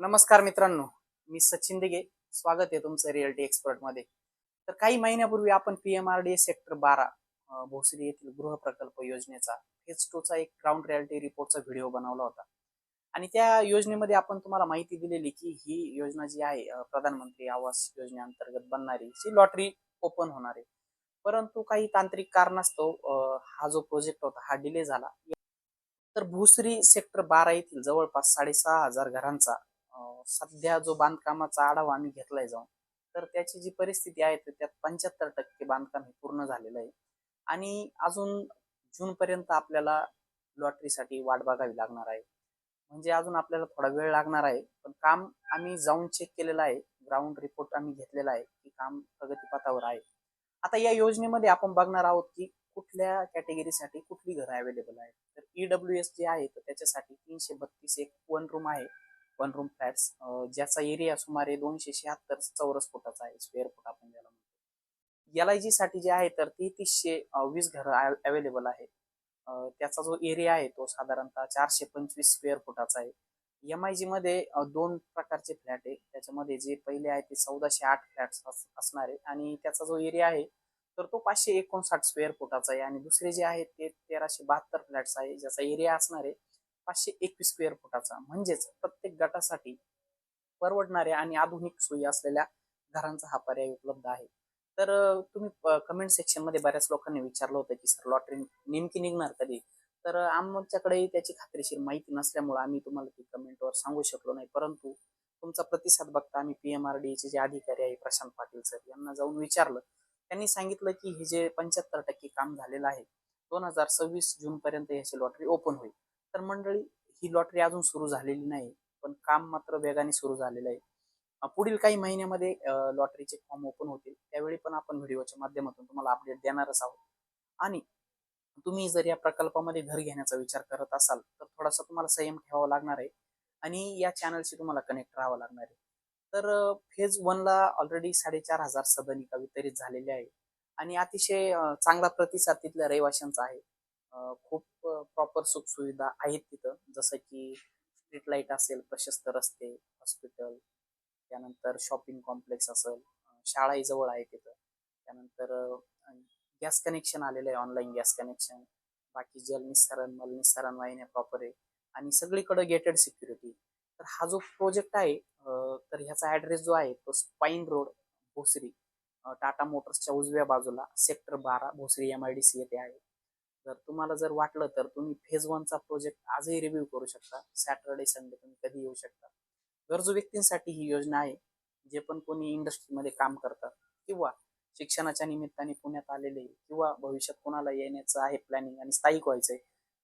नमस्कार मित्रांनो, मी सचिन दिघे. स्वागत आहे तुमचं रिअल्टी एक्सपर्ट मध्ये. तर काही महिन्यापूर्वी आपण PMRDA सेक्टर 12 भोसरी येथील गृहप्रकल्प योजनेचा फेज 2 चा एक ग्राउंड रिअल्टी रिपोर्टचा व्हिडिओ बनवला होता. आणि त्या योजनेमध्ये आपण तुम्हाला माहिती दिलेली की ही योजना जी आहे प्रधानमंत्री आवास योजनेअंतर्गत बनणारी जी लॉटरी ओपन होणार आहे. परंतु काही तांत्रिक कारणास्तव हा जो प्रोजेक्ट होता हा डिले झाला. तर भोसरी सेक्टर 12 येथील जवळपास 6,500 घरांचा सध्या जो बांधकामाचा आढावा आम्ही घेतलाय जाऊन, तर त्याची जी परिस्थिती आहे तर त्यात 75% बांधकाम हे पूर्ण झालेलं आहे. आणि अजून जून पर्यंत आपल्याला लॉटरीसाठी वाट बघावी लागणार आहे. म्हणजे अजून आपल्याला थोडा वेळ लागणार आहे, पण काम आम्ही जाऊन चेक केलेलं आहे. ग्राउंड रिपोर्ट आम्ही घेतलेला आहे की काम प्रगतीपथावर आहे. आता या योजनेमध्ये आपण बघणार आहोत की कुठल्या कॅटेगरीसाठी कुठली घरं अवेलेबल आहेत. तर EWS जे आहे तर त्याच्यासाठी 332 एक वन रूम आहे. वन रूम फ्लॅट्स, ज्याचा एरिया सुमारे 276 चौरस फुटाचा आहे, स्क्वेअर फूट आपण ज्याला म्हणतो. LIG साठी जे आहे तर 3320 घरं अवेलेबल आहेत. त्याचा जो एरिया आहे तो साधारणतः 425 स्क्वेअर फुटाचा आहे. MIG मध्ये दोन प्रकारचे फ्लॅट आहे. त्याच्यामध्ये जे पहिले आहे ते 1408 फ्लॅट्स असणार आहे आणि त्याचा जो एरिया आहे तर तो 559 स्क्वेअर फुटाचा आहे. आणि दुसरे जे आहेत ते 1372 फ्लॅट्स आहे, ज्याचा एरिया असणार आहे 521 स्क्वेअर फुटाचा. म्हणजेच प्रत्येक गटासाठी परवडणाऱ्या आणि आधुनिक सोयी असलेल्या घरांचा हा पर्याय उपलब्ध आहे. तर तुम्ही कमेंट सेक्शन मध्ये बऱ्याच लोकांनी विचारलं होतं की सर लॉटरी नेमकी निघणार कधी. तर आमच्याकडे त्याची खात्रीशीर माहिती नसल्यामुळे आम्ही तुम्हाला ती कमेंटवर सांगू शकलो नाही. परंतु तुमचा प्रतिसाद बघता आम्ही PMRDA चे जे अधिकारी आहे प्रशांत पाटील सर यांना जाऊन विचारलं. त्यांनी सांगितलं की हे जे 75% काम झालेलं आहे 2026 जून पर्यंत याची लॉटरी ओपन होईल. तर मंडळी, ही लॉटरी अजून सुरू झालेली नाही, पण काम मात्र वेगाने सुरू झालेलं आहे. पुढील काही महिन्यामध्ये लॉटरीचे फॉर्म ओपन होतील. त्यावेळी पण आपण व्हिडिओच्या माध्यमातून तुम्हाला अपडेट देणारच आहोत. आणि तुम्ही जर या प्रकल्पामध्ये घर घेण्याचा विचार करत असाल तर थोडासा तुम्हाला संयम ठेवावा लागणार आहे आणि या चॅनलशी तुम्हाला कनेक्ट राहावं लागणार आहे. तर फेज 1 ला ऑलरेडी 4,500 सदनिका वितरित झालेल्या आहे आणि अतिशय चांगला प्रतिसाद तिथल्या रहिवाशांचा आहे. खूप प्रॉपर सुखसुविधा आहेत तिथं, जसं की स्ट्रीट लाईट असेल, प्रशस्त रस्ते, हॉस्पिटल, त्यानंतर शॉपिंग कॉम्प्लेक्स असेल, शाळाही जवळ आहे तिथं. त्यानंतर गॅस कनेक्शन आलेलं आहे, ऑनलाईन गॅस कनेक्शन. बाकी जलनिस्सारण मलनिस्सारण वाहिन्या प्रॉपर आहे आणि सगळीकडे गेटेड सिक्युरिटी. तर हा जो प्रोजेक्ट आहे तर ह्याचा ऍड्रेस जो आहे तो स्पाईन रोड भोसरी, टाटा मोटर्सच्या उजव्या बाजूला सेक्टर 12 भोसरी MIDC येथे आहे. जर तुम्हाला जर वाटलं तर तुम्ही फेज 1 चा प्रोजेक्ट आजही रिव्ह्यू करू शकता. सॅटर्डे संडे तुम्ही कधी येऊ शकता. गरजू व्यक्तींसाठी ही योजना आहे. जे पण कोणी इंडस्ट्रीमध्ये काम करतात किंवा शिक्षणाच्या निमित्ताने पुण्यात आलेले किंवा भविष्यात कोणाला येण्याचं आहे प्लॅनिंग आणि स्थायिक व्हायचंय,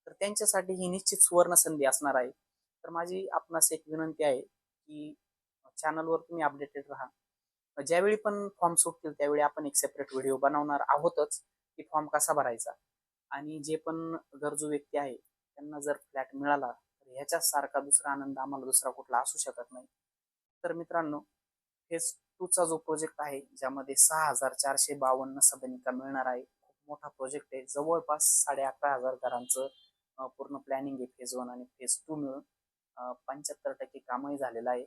तर त्यांच्यासाठी ही निश्चित सुवर्ण संधी असणार आहे. तर माझी आपणास एक विनंती आहे की चॅनलवर तुम्ही अपडेटेड राहा. ज्यावेळी पण फॉर्म सुटतील त्यावेळी आपण एक सेपरेट व्हिडिओ बनवणार आहोतच की फॉर्म कसा भरायचा. आणि जे पण गरजू व्यक्ती आहे त्यांना जर फ्लॅट मिळाला तर ह्याच्यासारखा दुसरा आनंद आम्हाला दुसरा कुठला असू शकत नाही. तर मित्रांनो, फेज 2 चा जो प्रोजेक्ट आहे ज्यामध्ये 6,452 सदनिका मिळणार आहे. खूप मोठा प्रोजेक्ट आहे. जवळपास 11,500 घरांचं पूर्ण प्लॅनिंग आहे फेज 1 आणि फेज 2 मिळून. 75% कामही झालेलं आहे.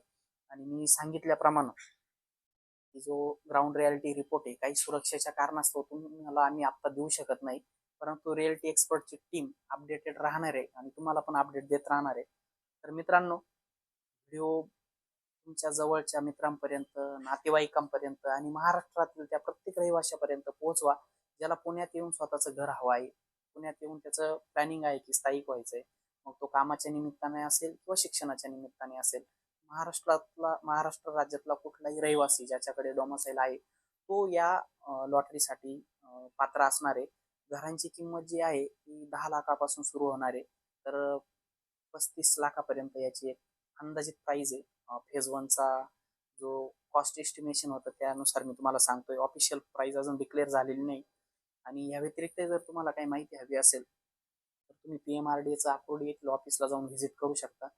आणि मी सांगितल्याप्रमाणे की जो ग्राउंड रियालिटी रिपोर्ट आहे काही सुरक्षेच्या कारणास्तव तुम्हाला आम्ही आता देऊ शकत नाही. परंतु रिअल्टी एक्सपर्टची टीम अपडेटेड राहणार आहे आणि तुम्हाला पण अपडेट देत राहणार आहे. तर मित्रांनो, व्हिडिओ तुमच्या जवळच्या मित्रांपर्यंत, नातेवाईकांपर्यंत आणि महाराष्ट्रातील त्या प्रत्येक रहिवाशापर्यंत पोहोचवा ज्याला पुण्यात येऊन स्वतःचं घर हवं आहे. पुण्यात येऊन त्याचं प्लॅनिंग आहे की स्थायिक व्हायचंय. मग तो कामाच्या निमित्ताने असेल किंवा शिक्षणाच्या निमित्ताने असेल. महाराष्ट्र राज्यातला कुठलाही रहिवासी ज्याच्याकडे डोमसाईल आहे तो या लॉटरीसाठी पात्र असणार आहे. घरांची किंमत जी आहे ती 10 लाखापासून सुरू होणार आहे. तर 35 लाखापर्यंत याची एक अंदाजित प्राइस आहे. फेज 1 चा जो कॉस्ट एस्टिमेशन होतं त्यानुसार मी तुम्हाला सांगतोय. ऑफिशियल प्राइस अजून डिक्लेअर झालेली नाही. आणि या व्यतिरिक्त जर तुम्हाला काही माहिती हवी असेल तर तुम्ही PMRDA चा अकोडी येथील ऑफिसला जाऊन व्हिजिट करू शकता.